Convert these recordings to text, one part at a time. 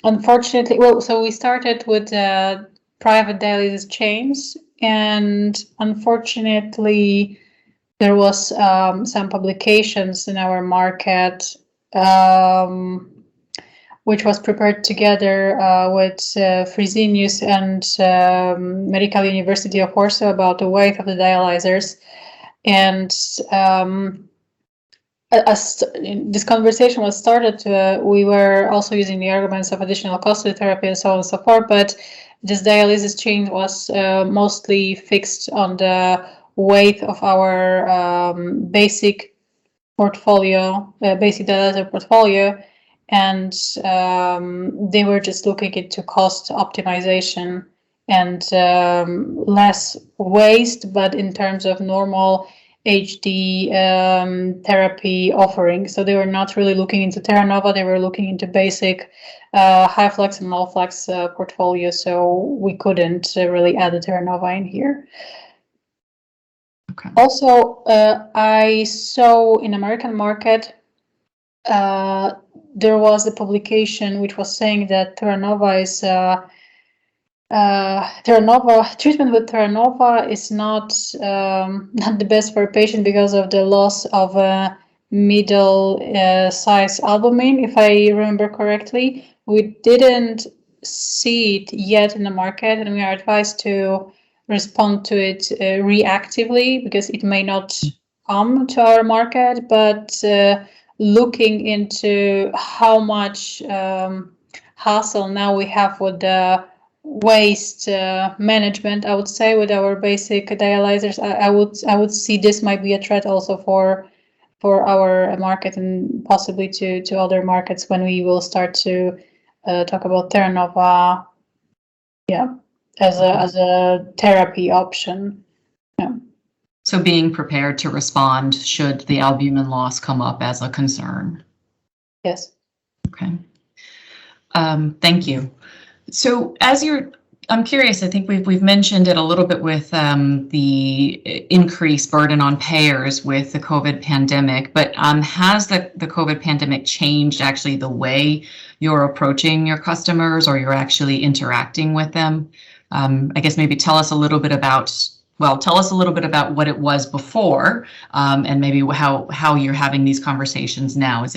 Unfortunately, well, so we started with private dialysis chains, and unfortunately, there was some publications in our market, which was prepared together with Fresenius and Medical University of Warsaw about the weight of the dialyzers. And as this conversation was started, we were also using the arguments of additional costly therapy and so on and so forth, but this dialysis chain was mostly fixed on the weight of our basic portfolio, basic dialyzer portfolio, and they were just looking into cost optimization and less waste, but in terms of normal HD therapy offering. So they were not really looking into Terranova, they were looking into basic high flex and low flex portfolio. So we couldn't really add the Terranova in here. Okay. Also, I saw in American market, there was a publication which was saying that Terranova is treatment with Terranova is not the best for a patient because of the loss of a middle size albumin, if I remember correctly. We didn't see it yet in the market, and we are advised to respond to it reactively because it may not come to our market, but looking into how much hassle now we have with the waste management, I would say, with our basic dialyzers, I would see this might be a threat also for our market and possibly to other markets when we will start to talk about Terranova, as a therapy option. Yeah. So being prepared to respond should the albumin loss come up as a concern. Yes. Okay. Thank you. So I'm curious, I think we've mentioned it a little bit with the increased burden on payers with the COVID pandemic, but has the COVID pandemic changed actually the way you're approaching your customers or you're actually interacting with them? I guess maybe tell us a little bit about what it was before, and maybe how you're having these conversations now. Was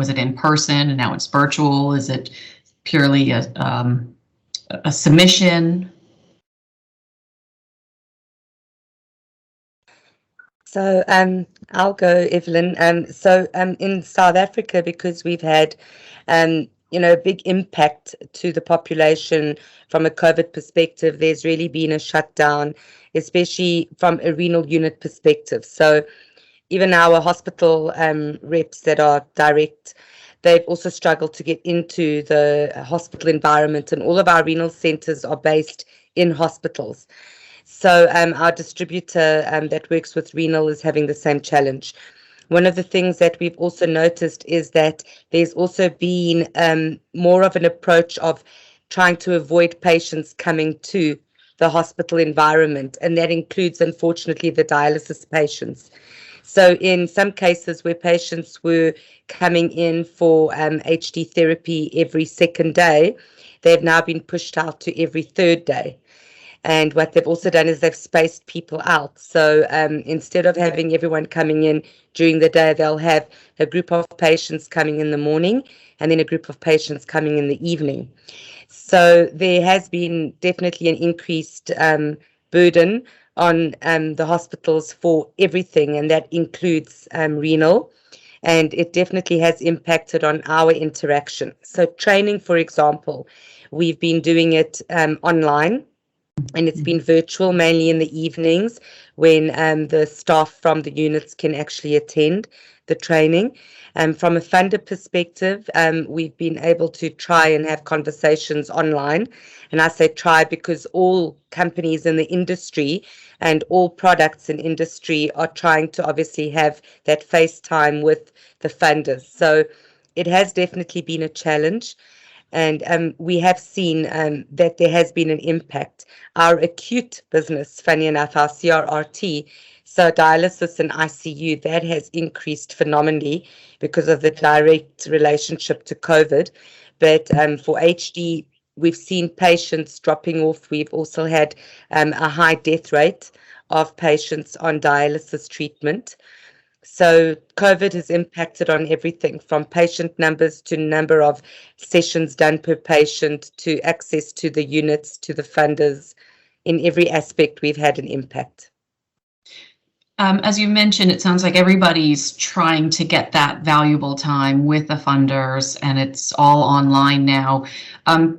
it in person and now it's virtual? Is it purely a submission? So I'll go, Evelyn. In South Africa, because we've had big impact to the population from a COVID perspective, there's really been a shutdown, especially from a renal unit perspective. So even our hospital reps that are direct, they've also struggled to get into the hospital environment, and all of our renal centers are based in hospitals. So our distributor that works with renal is having the same challenge. One of the things that we've also noticed is that there's also been more of an approach of trying to avoid patients coming to the hospital environment, and that includes, unfortunately, the dialysis patients. So in some cases where patients were coming in for HD therapy every second day, they've now been pushed out to every third day. And what they've also done is they've spaced people out. So instead of having everyone coming in during the day, they'll have a group of patients coming in the morning and then a group of patients coming in the evening. So there has been definitely an increased burden on the hospitals for everything, and that includes renal. And it definitely has impacted on our interaction. So training, for example, we've been doing it online. And it's been virtual, mainly in the evenings when the staff from the units can actually attend the training. From a funder perspective, we've been able to try and have conversations online. And I say try because all companies in the industry and all products in industry are trying to obviously have that FaceTime with the funders. So it has definitely been a challenge. And we have seen that there has been an impact. Our acute business, funny enough, our CRRT, so dialysis and ICU, that has increased phenomenally because of the direct relationship to COVID. But for HD, we've seen patients dropping off. We've also had a high death rate of patients on dialysis treatment. So COVID has impacted on everything from patient numbers to number of sessions done per patient to access to the units, to the funders. In every aspect, we've had an impact. As you mentioned, it sounds like everybody's trying to get that valuable time with the funders, and it's all online now.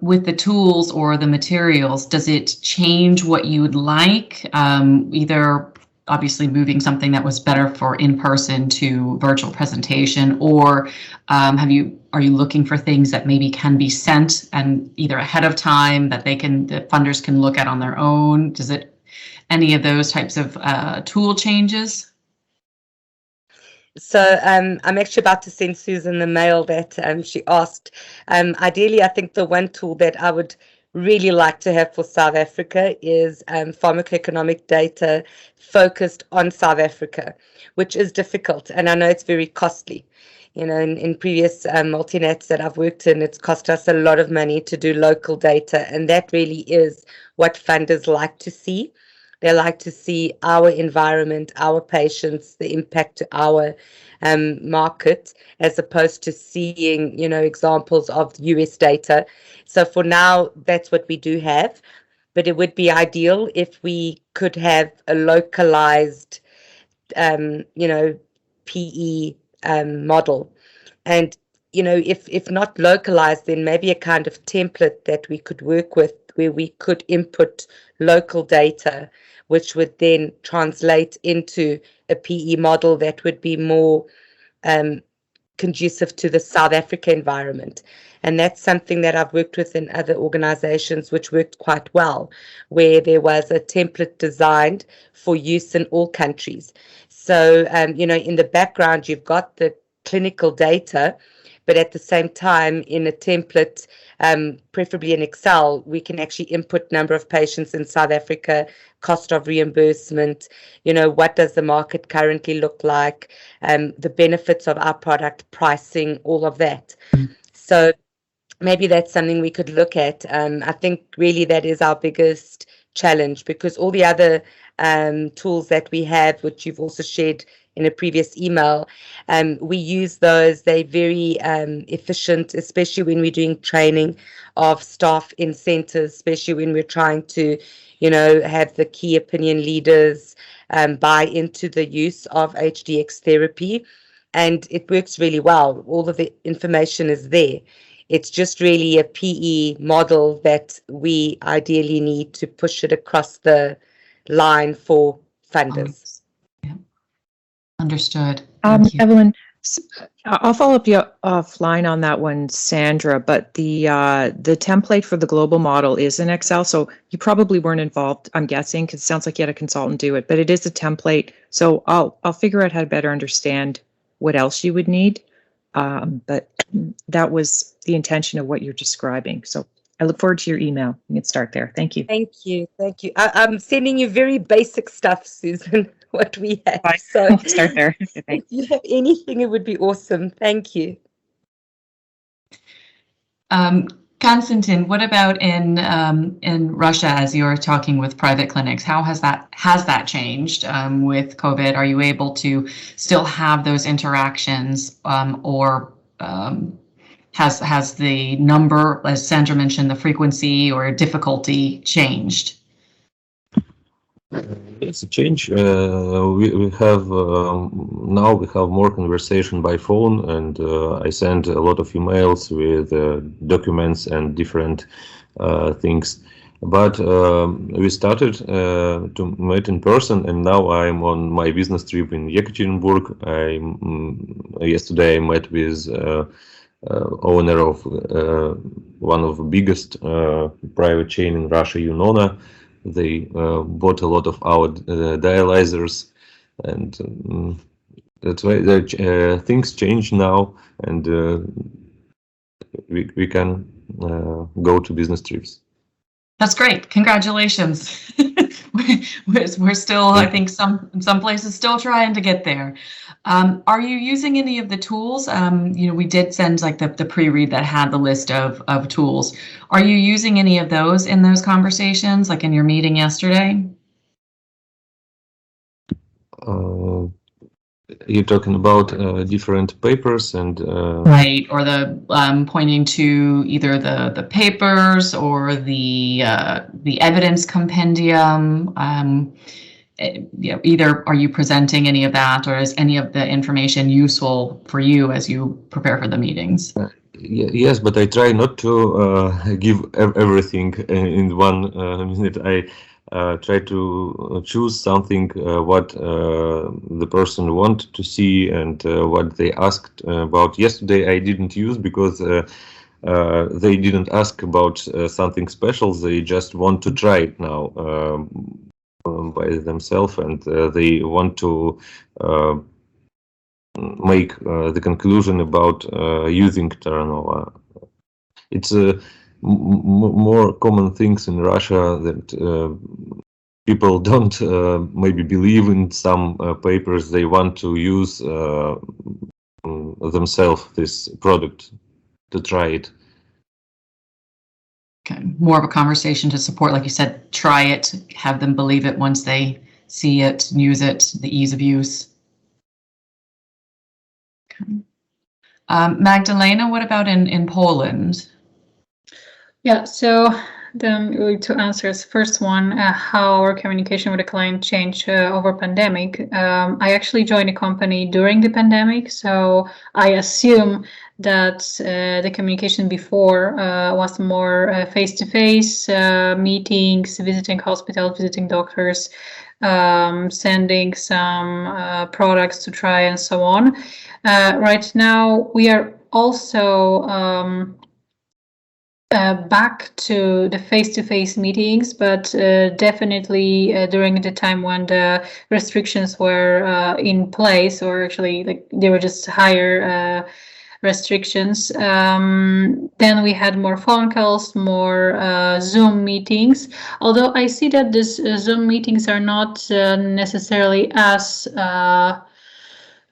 With the tools or the materials, does it change what you would like? Either obviously moving something that was better for in-person to virtual presentation, or are you looking for things that maybe can be sent and either ahead of time that the funders can look at on their own? Does it any of those types of tool changes? So I'm actually about to send Susan the mail that she asked. Ideally, I think the one tool that I would really like to have for South Africa is pharmacoeconomic data focused on South Africa, which is difficult, and I know it's very costly. You know, in previous multinats that I've worked in, it's cost us a lot of money to do local data, and that really is what funders like to see. They like to see our environment, our patients, the impact to our market, as opposed to seeing, you know, examples of US data. So for now, that's what we do have. But it would be ideal if we could have a localized, you know, PE model. And, you know, if not localized, then maybe a kind of template that we could work with where we could input local data, which would then translate into a PE model that would be more conducive to the South Africa environment. And that's something that I've worked with in other organizations, which worked quite well, where there was a template designed for use in all countries. So, you know, in the background, you've got the clinical data, but at the same time, in a template, preferably in Excel, we can actually input number of patients in South Africa, cost of reimbursement, you know, what does the market currently look like, the benefits of our product, pricing, all of that. So maybe that's something we could look at. I think really that is our biggest challenge, because all the other tools that we have, which you've also shared in a previous email, we use those. They're very efficient, especially when we're doing training of staff in centers, especially when we're trying to, you know, have the key opinion leaders buy into the use of HDX therapy. And it works really well. All of the information is there. It's just really a PE model that we ideally need to push it across the line for funders. Yeah. Understood. Thank you. Evelyn, I'll follow up you offline on that one, Sandra, but the template for the global model is in Excel, so you probably weren't involved, I'm guessing, because it sounds like you had a consultant do it, but it is a template, so I'll figure out how to better understand what else you would need, but that was the intention of what you're describing, so I look forward to your email. You can start there. Thank you. Thank you. Thank you. I'm sending you very basic stuff, Susan, what we have. Bye. So I'll start there. if you have anything, it would be awesome. Thank you. Konstantin, what about in Russia, as you're talking with private clinics? How has that changed with COVID? Are you able to still have those interactions, or has the number, as Sandra mentioned, the frequency or difficulty changed? It's a change. We have now we have more conversation by phone, and I send a lot of emails with documents and different things. But we started to meet in person, and now I'm on my business trip in Yekaterinburg. Yesterday I met with owner of one of the biggest private chain in Russia, Unona. They bought a lot of our dialyzers, and that's why the things change now, and we can go to business trips. That's great. Congratulations. we're still, I think, some places still trying to get there. Are you using any of the tools? We did send like the pre-read that had the list of tools. Are you using any of those in those conversations, like in your meeting yesterday? You're talking about different papers and right, or the pointing to either the papers or the evidence compendium. Either are you presenting any of that, or is any of the information useful for you as you prepare for the meetings? Yes, but I try not to give everything in 1 minute. I try to choose something what the person wanted to see and what they asked about. Yesterday I didn't use because they didn't ask about something special. They just want to try it now by themselves, and they want to make the conclusion about using Terranova. It's a more common things in Russia that people don't maybe believe in some papers. They want to use themselves this product to try it. Okay, more of a conversation to support, like you said, try it, have them believe it once they see it, use it, the ease of use. Okay. Magdalena, what about in Poland? Yeah, so then 2 answers. First one, how our communication with the client changed over pandemic. I actually joined a company during the pandemic, so I assume that the communication before was more face-to-face meetings, visiting hospitals, visiting doctors, sending some products to try and so on. Right now, we are also back to the face-to-face meetings, but definitely during the time when the restrictions were in place, or actually like they were just higher restrictions, then we had more phone calls, more Zoom meetings. Although I see that these Zoom meetings are not necessarily as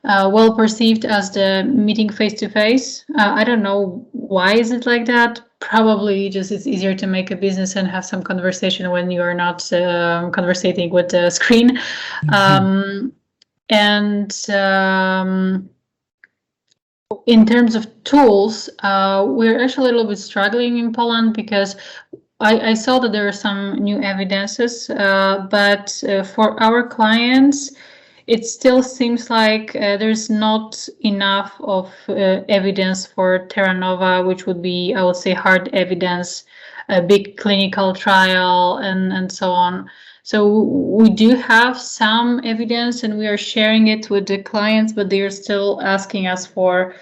well perceived as the meeting face-to-face. I don't know why is it like that. Probably just it's easier to make a business and have some conversation when you are not conversating with the screen. In terms of tools, we're actually a little bit struggling in Poland because I saw that there are some new evidences, but for our clients, it still seems like there's not enough of evidence for Terranova, which would be, I would say, hard evidence, a big clinical trial, and so on. So we do have some evidence, and we are sharing it with the clients, but they are still asking us for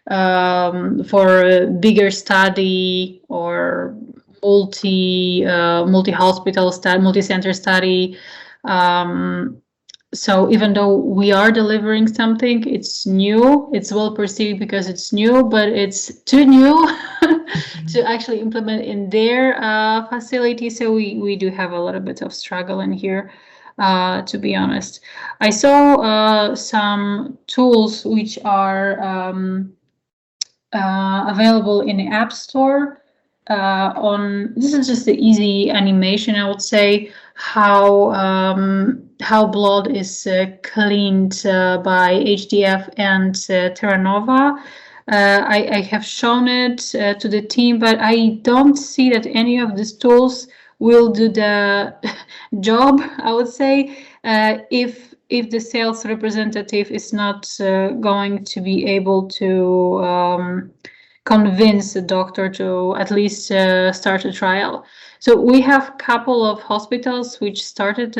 a bigger study or multi-hospital study, multi-center study. So even though we are delivering something, it's new, it's well perceived because it's new, but it's too new to actually implement in their facility. So we do have a little bit of struggle in here, to be honest. I saw some tools which are available in the App Store. This is just the easy animation, I would say, how blood is cleaned by HDF and Terranova. I have shown it to the team, but I don't see that any of these tools will do the job, I would say, if the sales representative is not going to be able to convince the doctor to at least start a trial. So we have a couple of hospitals which started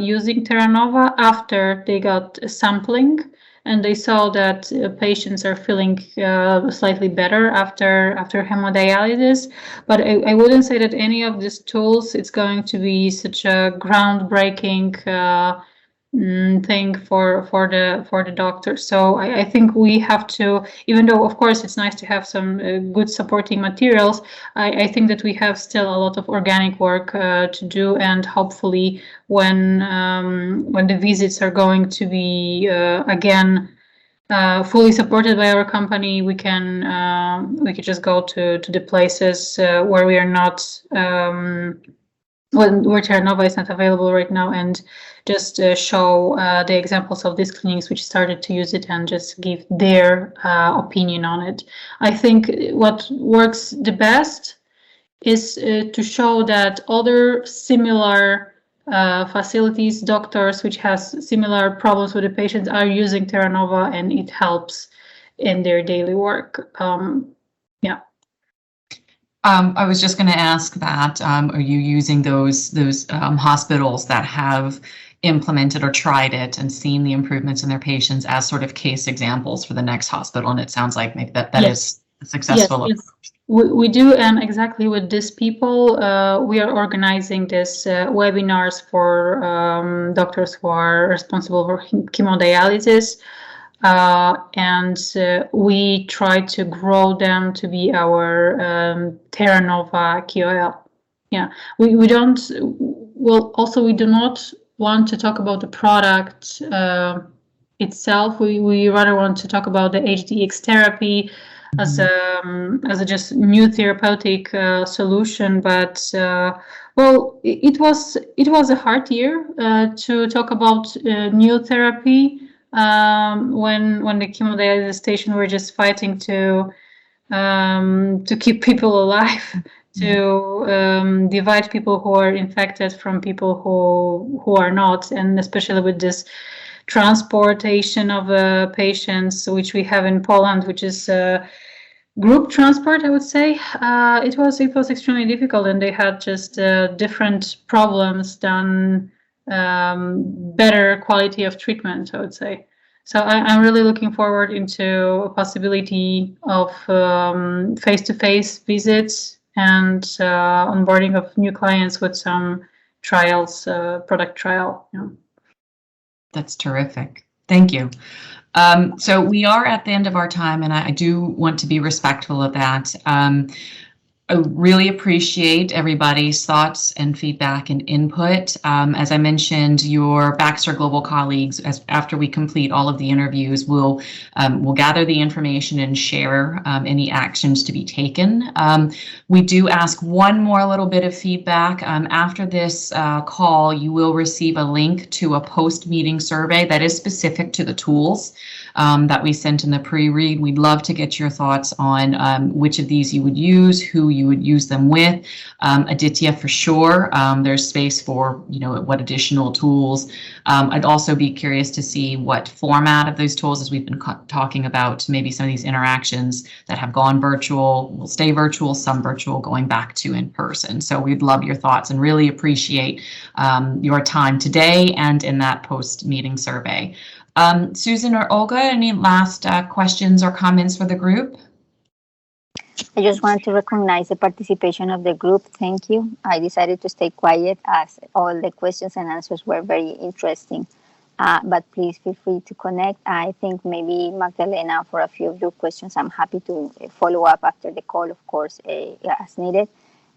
using Terranova after they got sampling, and they saw that patients are feeling slightly better after hemodialysis. But I wouldn't say that any of these tools it's going to be such a groundbreaking thing for the doctor. So I think we have to, even though of course it's nice to have some good supporting materials, I think that we have still a lot of organic work to do, and hopefully when the visits are going to be again fully supported by our company, we can just go to the places where we are not where Terra Nova is not available right now, and just show the examples of these clinics which started to use it and just give their opinion on it. I think what works the best is to show that other similar facilities, doctors which has similar problems with the patients are using Terra Nova, and it helps in their daily work. I was just going to ask that, are you using those hospitals that have implemented or tried it and seen the improvements in their patients as sort of case examples for the next hospital? And it sounds like maybe that Yes. is successful. Yes. We do, and exactly with these people, we are organizing this webinars for doctors who are responsible for hemodialysis. And we try to grow them to be our Terra Nova KOL. Yeah, we don't. Well, also we do not want to talk about the product itself. We rather want to talk about the HDX therapy as a just new therapeutic solution. But well, it was a hard year to talk about new therapy. When the hemodialysis station were just fighting to keep people alive, to divide people who are infected from people who are not, and especially with this transportation of patients, which we have in Poland, which is group transport, I would say. It was extremely difficult, and they had just different problems than better quality of treatment, I would say. So I'm really looking forward into a possibility of face-to-face visits and onboarding of new clients with some trials, product trial. Yeah. That's terrific. Thank you. So we are at the end of our time, and I do want to be respectful of that. I really appreciate everybody's thoughts and feedback and input. As I mentioned, your Baxter Global colleagues, after we complete all of the interviews, will gather the information and share any actions to be taken. We do ask one more little bit of feedback. After this call, you will receive a link to a post-meeting survey that is specific to the tools that we sent in the pre-read. We'd love to get your thoughts on which of these you would use, who you would use them with. Aditya, for sure. There's space for, what additional tools. I'd also be curious to see what format of those tools, as we've been talking about, maybe some of these interactions that have gone virtual will stay virtual, some virtual going back to in person. So we'd love your thoughts and really appreciate your time today and in that post-meeting survey. Susan or Olga, any last questions or comments for the group? I just want to recognize the participation of the group. Thank you. I decided to stay quiet as all the questions and answers were very interesting. But please feel free to connect. I think maybe Magdalena, for a few of your questions, I'm happy to follow up after the call, of course, as needed.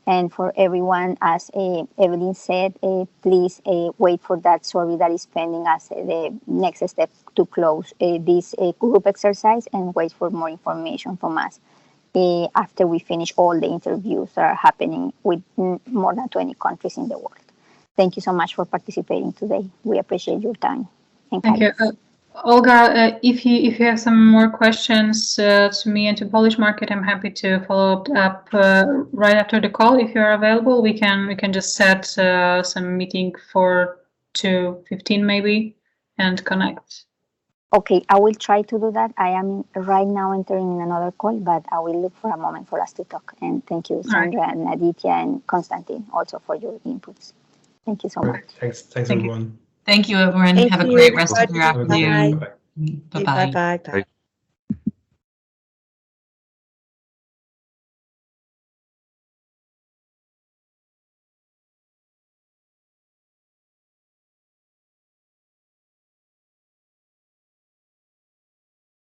And for everyone, as Evelyn said, please wait for that survey that is pending as the next step to close this group exercise, and wait for more information from us after we finish all the interviews that are happening with more than 20 countries in the world. Thank you so much for participating today. We appreciate your time. Thank you. Olga, if you have some more questions to me and to Polish market, I'm happy to follow up right after the call. If you're available, we can just set some meeting for 2:15 maybe and connect. Okay, I will try to do that. I am right now entering in another call, but I will look for a moment for us to talk. And thank you, Sandra, right, and Aditya and Konstantin also for your inputs. Thank you so much. Thanks everyone. Thank you, everyone. Have a great rest of your afternoon. Bye-bye. Bye-bye.